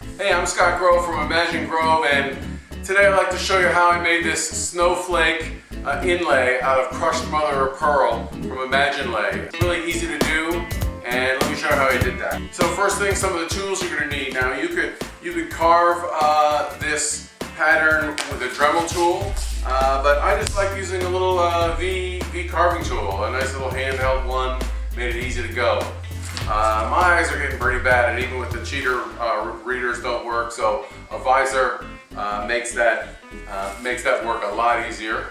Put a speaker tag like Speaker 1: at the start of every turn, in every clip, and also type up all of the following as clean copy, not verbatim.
Speaker 1: Hey, I'm Scott Grove from Imagine Grove, and today I'd like to show you how I made this snowflake inlay out of crushed mother of pearl from Imagine Lay. It's really easy to do, and let me show you how I did that. So first thing, some of the tools you're going to need. Now you could carve this pattern with a Dremel tool, but I just like using a little V carving tool, a nice little handheld one, made it easy to go. My eyes are getting pretty bad, and even with the cheater readers don't work, so a visor makes that work a lot easier.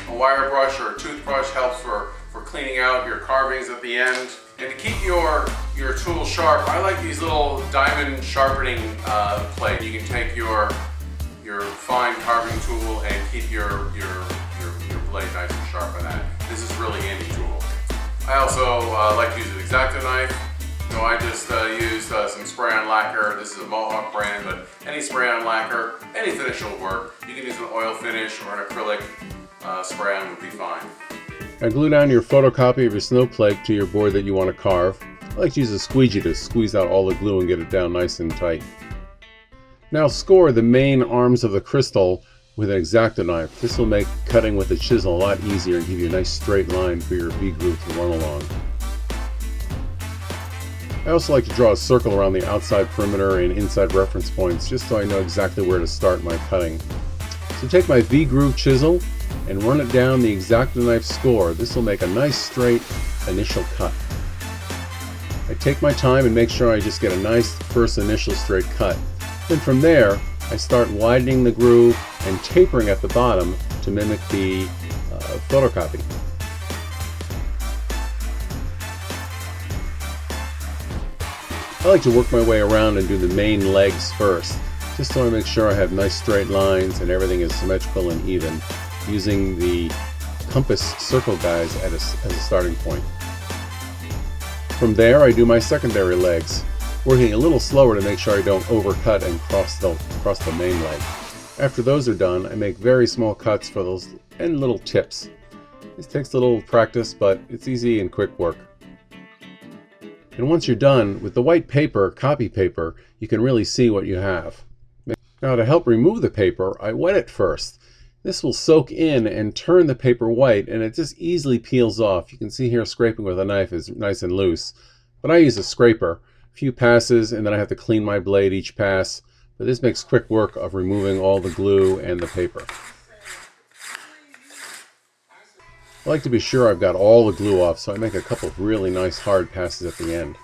Speaker 1: A wire brush or a toothbrush helps for cleaning out your carvings at the end. And to keep your tool sharp, I like these little diamond sharpening plates. You can take your fine carving tool and keep your blade nice and sharp on that. This is a really handy tool. I also like to use an X-Acto knife. So I just used some spray-on lacquer. This is a Mohawk brand, but any spray-on lacquer, any finish will work. You can use an oil finish or an acrylic spray-on would be fine.
Speaker 2: Now glue down your photocopy of your snowflake to your board that you want to carve. I like to use a squeegee to squeeze out all the glue and get it down nice and tight. Now score the main arms of the crystal with an X-Acto knife. This will make cutting with a chisel a lot easier and give you a nice straight line for your V groove to run along. I also like to draw a circle around the outside perimeter and inside reference points just so I know exactly where to start my cutting. So take my V groove chisel and run it down the X-Acto knife score. This will make a nice straight initial cut. I take my time and make sure I just get a nice first initial straight cut. Then from there I start widening the groove and tapering at the bottom to mimic the photocopy. I like to work my way around and do the main legs first, just so I make sure I have nice straight lines and everything is symmetrical and even, using the compass circle guides as a starting point. From there I do my secondary legs, working a little slower to make sure I don't overcut and cross the main leg. After those are done, I make very small cuts for those and little tips. This takes a little practice, but it's easy and quick work. And once you're done, with the white paper, copy paper, you can really see what you have. Now to help remove the paper, I wet it first. This will soak in and turn the paper white, and it just easily peels off. You can see here scraping with a knife is nice and loose, but I use a scraper. A few passes and then I have to clean my blade each pass, but this makes quick work of removing all the glue and the paper. I like to be sure I've got all the glue off, so I make a couple of really nice hard passes at the end.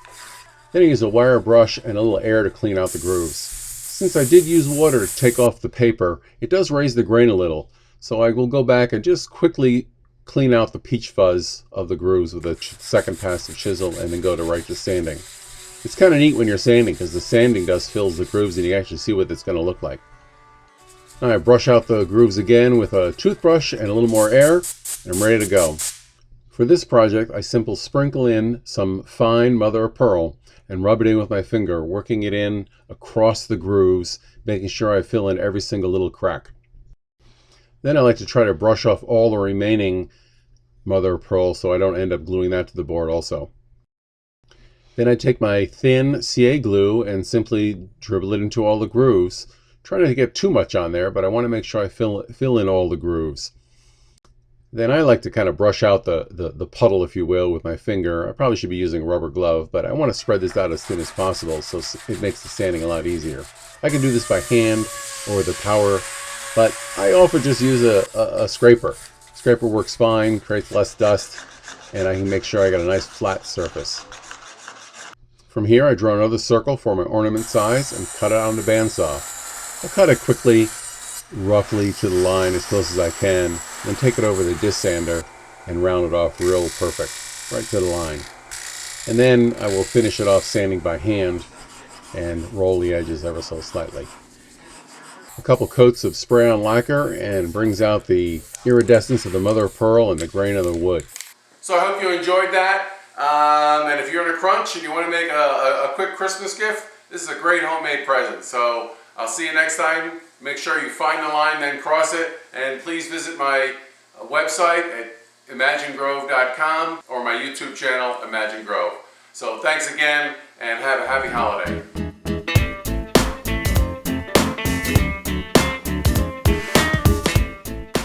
Speaker 2: Then I use a wire brush and a little air to clean out the grooves. Since I did use water to take off the paper, it does raise the grain a little, so I will go back and just quickly clean out the peach fuzz of the grooves with a second pass of chisel and then go right to sanding. It's kind of neat when you're sanding because the sanding dust fills the grooves and you actually see what it's going to look like. Now I brush out the grooves again with a toothbrush and a little more air, and I'm ready to go. For this project, I simply sprinkle in some fine mother of pearl and rub it in with my finger, working it in across the grooves, making sure I fill in every single little crack. Then I like to try to brush off all the remaining mother of pearl so I don't end up gluing that to the board also. Then I take my thin CA glue and simply dribble it into all the grooves. Try not to get too much on there, but I want to make sure I fill in all the grooves. Then I like to kind of brush out the puddle, if you will, with my finger. I probably should be using a rubber glove, but I want to spread this out as thin as possible so it makes the sanding a lot easier. I can do this by hand or the power, but I often just use a scraper. Scraper works fine, creates less dust, and I can make sure I got a nice flat surface. From here I draw another circle for my ornament size and cut it on the bandsaw. I'll cut it quickly, roughly to the line as close as I can, then take it over the disc sander and round it off real perfect, right to the line. And then I will finish it off sanding by hand and roll the edges ever so slightly. A couple coats of spray-on lacquer and brings out the iridescence of the mother of pearl and the grain of the wood.
Speaker 1: So I hope you enjoyed that. And if you're in a crunch and you want to make a quick Christmas gift, this is a great homemade present. So I'll see you next time. Make sure you find the line, then cross it. And please visit my website at imaginegrove.com or my YouTube channel, Imagine Grove. So thanks again and have a happy holiday.